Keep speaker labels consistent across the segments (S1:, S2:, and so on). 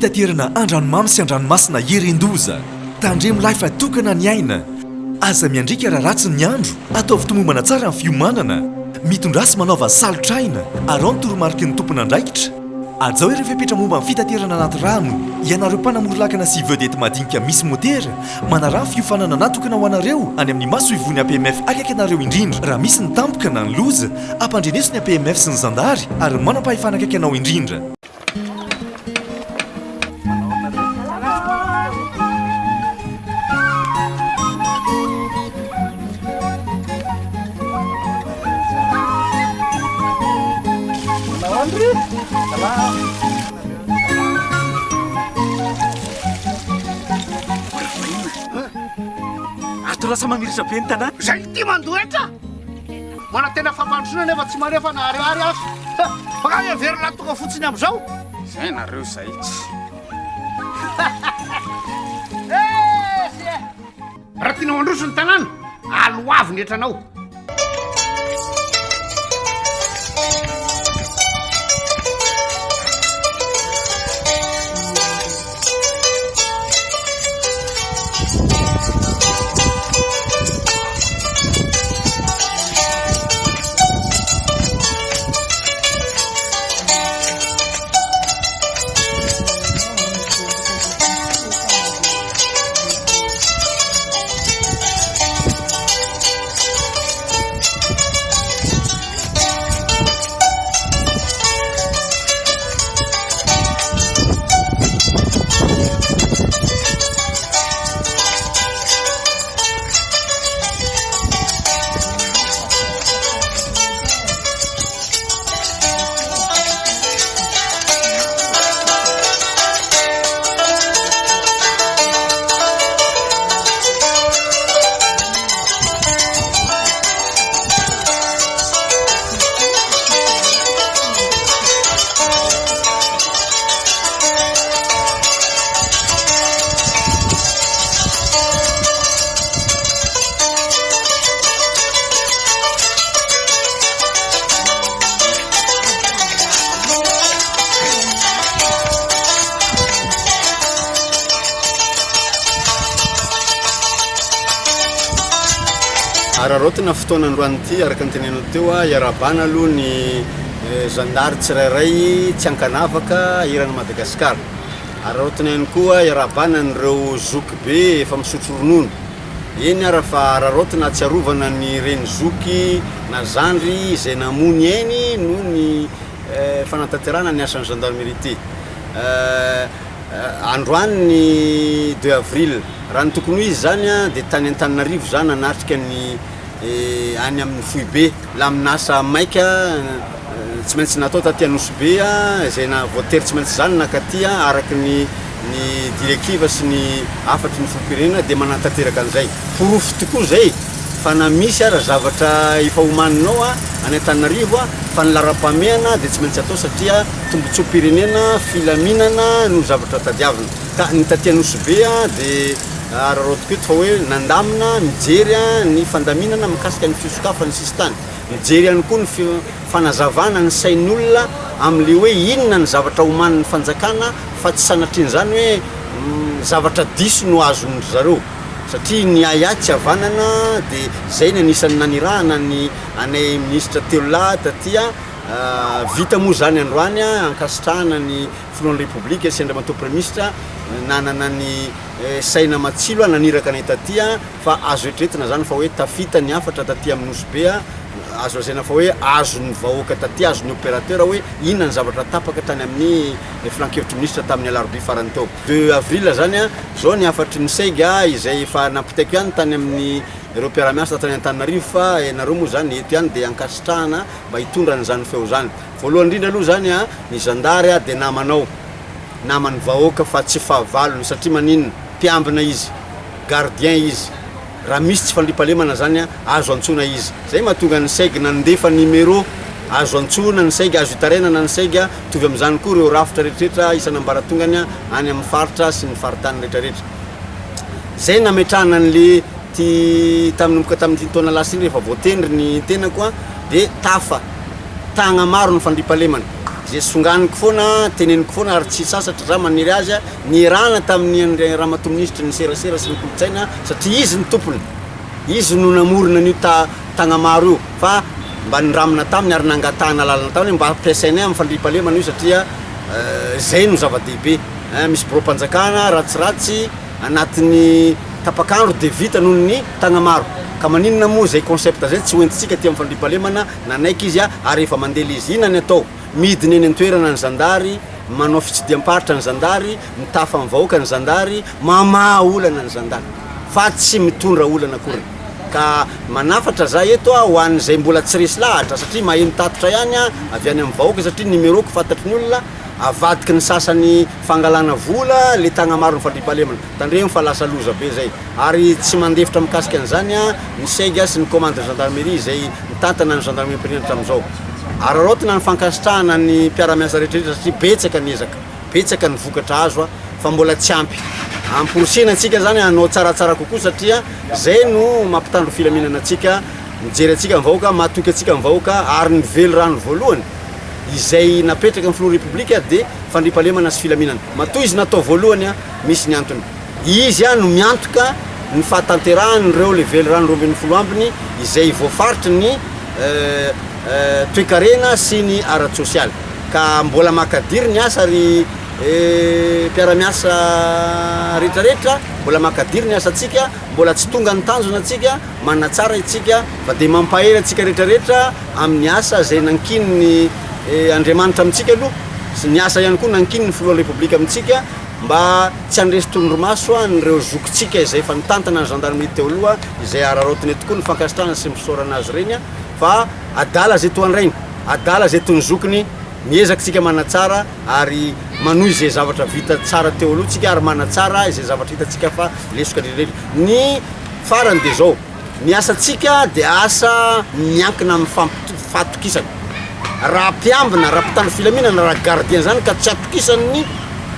S1: fitaterana andranomamy sy andranomasina Irendoza. Tandremo lahy fa tokana ny aina. Aza miandrika raha ratsy ny andro, ataovy tomombana tsara amin'ny fiomanana. Mitondrasy manaova salotraina, arao ny toromarika ny tompon'andraikitra. Azao ireo fepetra momba amin'ny fitaterana anaty rano. Ianareo mpanamory-lakana sy vedety madinika misy motera, manarà ny fiofanana natokana ho anareo any amin'ny maso ivony APMF akaiky anareo indrindra. Raha misy ny tampoka na ny loza, ampandreneso ny APMF sy ny zandary ary manam-pahefana akaiky anao indrindra.
S2: Ato lasa mamiritra be ny tanàna.
S3: Zay ty mandoetra. Mana tena fampandrosoana nefa tsy manefa na ariary azo. Baka everina tonga fotsiny am'izao.
S2: Zay nareo zay tsy.
S3: Raha tiana mandroso ny tanàna, aloavy ny etranao.
S4: Ararotina fotoanandroany ity araka ny tenenao teo iarabana aloha ny zandary tsirairay tsy ankanavaka irany Madagasikara. Ararotina ihany koa iarabana nireo zoky be efa misotro ronono. Eny ara fa ararotina atsiarovana ny reny zoky na zandry izay namony eny noho ny fanantanterana ny asan'ny gendarmerie ity. Androany ny 2 avril raha ny tokony izy zany dia tany Antananarivo zany anatrika ny any amin'ny Foibe la minasa maika tsy maintsy natao taty Anosibe izay na voatery tsy maintsy zany nakaty araky ny direktiva sy ny afatry ny filoham-pirenena dia manantanteraka an'izay. Porofo tokoa zay fa na misy raha zavatra efa homaninao any Antananarivo fa ny lara-pameana dia tsy maintsy atao satria tombotsoam-pirenena filaminana no zavatra tadiavina. Ka ny taty Anosibe dia araroto fa hoe nandamina mijery ny fandaminana mikasika ny fisokafany sisy tany. Mijery ihany koa ny fanazavana ny sain'olona amin'le hoe inona ny zavatra homanin'ny fanjakana fa tsy sanatrian'izany hoe zavatra diso no azony zareo. Satria ny ayatsy havanana dia zay ny anisan'ny nanirahana ny anay ministra telo lahy taty vita moa zany androany ankasitrahana ny filohan'ny Repoblika sy Andriamatoa Premier Ministra nanana ny saina matsilo naniraka anay taty fa azo etretina zany fa hoe tafita ny afatra taty amin'ny Nosbe azo lazaina fa hoe azon'ny vahoaka taty azon'ny opérateur hoe inona ny zavatra tapaka tany amin'ny filan-kevitry ministra tamin'ny alarobia farany tao. 2 avril zany zao ny afatry ny saiga izay efa nampitaiko ihany tany amin'ny ireo mpiara-miasa tany Antananarivo fa ianareo moa zany eto ihany dia ankasitrahana mba hitondra n'izany feo zany. Voalohany indrindra aloha zany ny zandary dia namanao naman'ny vahoaka fa tsy fahavalony satria maninona mpiambina izy gardien izy raha misy tsy fandripalemana zany azo antsona izy. Zay mahatonga ny saiga nandefa numéro azo antsona ny saiga azo hitarenana ny saiga tovy amin'izany koa ireo rafitra rehetrarehetra isan'ambaratongany any amin'ny faritra sy ny faritany rehetrarehetra. Zay nametrahana an'le tamin'nomboka tamin'ny taona lasa iny rehefa voatendry ny tena koa dia tafa tagna maro ny fandripalemana zay songaniko foana teneniko foana ary tsy sasatra za maniry azy a nirana tamin'ny ramatoministra ny serasera sy ny kolotsaina satria izy ny tompony izy no namorona an'io tagnamaro io fa mba niramina taminy ary nangatahana lalana taminy mba ampiasainay amin'ny fandriam-pahalemana io satria zay no zava-dehibe misy boro-panjakana ratsiratsy anatin'ny tapakandro de vita noho ny tagnamaro ka maninona moa zay concept zay tsy hoentitsika ty amin'ny fandriam-pahalemana nanaiky izy a ary efa mandeha izy ina ny atao midiny eny an-toerana ny zandary manao fitsidiam-paritra ny zandary mitafa amin'ny vahoaka ny zandary mamaha olana ny zandary fa tsy mitondra olana akory ka manafatra za eto a ho an'izay mbola tsy resy lahatra satria mahay mitatotra ihany a avy any amin'ny vahoaka satria numeroko fantatry ny olona avadiky ny sasany fangalana vola le tagnamaro ny fandriam-pahalemana tandremo fa lasa loza be zay ary tsy mandefitra mikasika an'izany a ny sega sy ny commande gendarmerie zay mitantana ny gendarmerie mpirinatra am'izao ary raotina ny fankasitrahana ny mpiaramiasa rehetrarehetra satria betsaka ny vokatra azo a fa mbola tsy ampy amporosina atsika zany anao tsaratsara kokoa satria zay no mampitandro filaminana atsika mijery atsika mivahoaka matoky atsika mivahoaka ary ny velo rano voalohany izay napetraka amin'ny filoha république de fandriam-pahalemana sy filaminana matoa izy natao voalohany a misy ny antony izy a no miantoka ny fahatanterahany reo le velo rano 20 ambiny izay voafaritry ny toe-karena sy ny aratsy sosialy ka mbola makadiry ny asa ary mpiaramiasa rehetrarehetra mbola makadiry ny asa atsika mbola tsy tonga ny tanjona atsika manatsara itsika fa de mampahery atsika rehetrarehetra amin'ny asa zay nankiny ny andriamanitra amintsika aloha sy ny asa ihany koa nankiny ny filoha république amintsika mba tsy andresy tondromaso a nyreo zokontsika izay fa nitantana ny gendarmerie teo aloha izay araroatiny tokoa ny fankasitrahana sy misaorana azy reny a fa adala zay toandrainy adala zay tony zokony miezaka tsika manatsara ary manohy zay zavatra vita tsara teo aloha tsika ary manatsara izay zavatra hitatsika fa lesoka rehetrarehetra ny farany de zao ny asatsika de asa miankina amin'ny fahatokisana raha mpiambina raha mpitandro filaminana raha gardien zany ka tsy atokisan'ny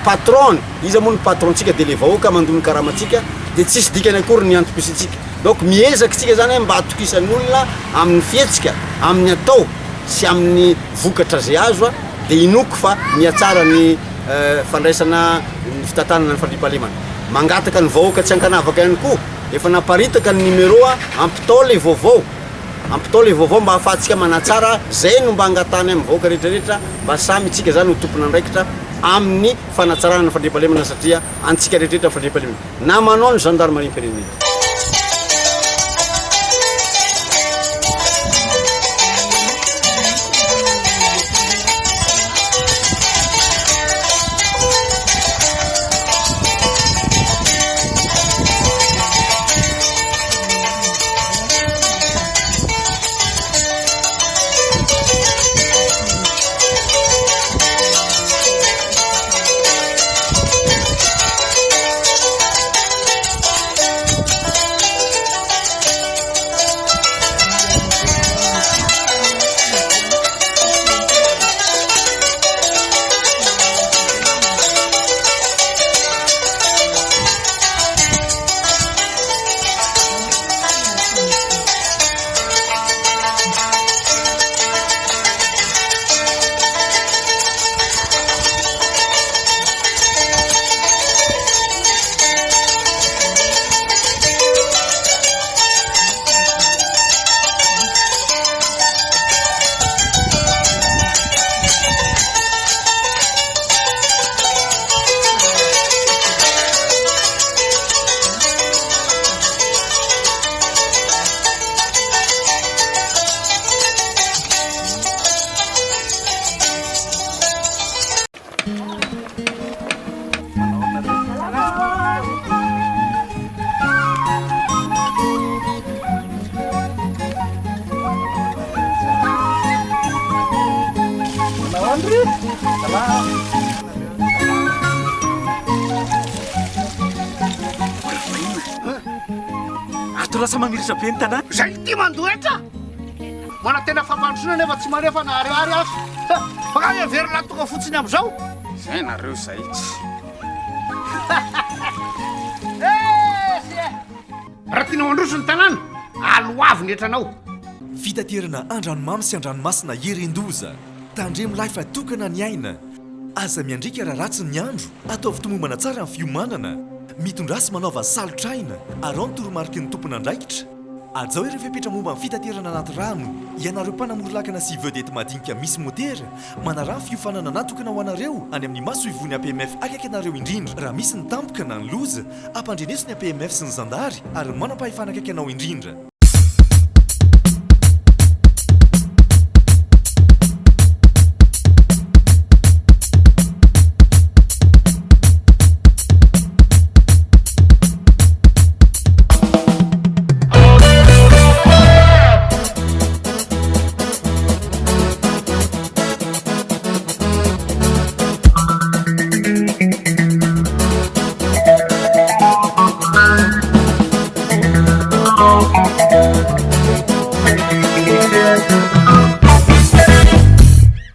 S4: patron izy moa ny patrontsika de le vahoaka mandony karamatsika de tsisy dikany akory ny antopisitsika donc miezaka tsika zany mba atokisan'ny olona amin'ny fietsika amin'ny atao sy amin'ny vokatra zay azo a de inoko fa miatsara ny fandraisana ny fitantanana ny fandriam-pahalemana mangataka ny vahoaka tsy ankanavaka ihany koa efa naparitaka ny numéro a ampitao le vaovao mba ahafahantsika manatsara zay no mba angatany amin'ny vahoaka rehetrarehetra mba samy tsika zany ho tompona andraikitra amin'ny fanatsarana ny fandriam-pahalemana satria antsika rehetrarehetra fandriam-pahalemana na manao ny gendarmerie mpirenena
S2: ato lasa mamiritra be ny tanàna
S3: zay ty mandoetra mana tena fampandrosoana nefa tsy manefa na ariary azo fa everina tonga fotsiny am'izao
S2: zay nareo zay tsy
S3: raha tiana mandroso ny tanàna aloavy ny etranao
S1: fitaterana andranomamy sy andranomasina herendoza tandremo lahy fa tokana ny aina aza miandrika raha ratsy ny andro atao fitomombana tsara ny fiomanana mitondrasy manaova salotraina ary ao ny toromarika ny tompona andraikitra azao ireo fepetra momba ny fitaterana anaty rano ianareo mpanamorilakana sy vedety madinika misy motera manarano fiofanana natokana ho anareo any amin'ny maso ivony APMF akaiky anareo indrindra raha misy ny tampoka na ny loza ampandreneso ny APMF sy ny zandary ary manam-pahefana akaiky anao indrindra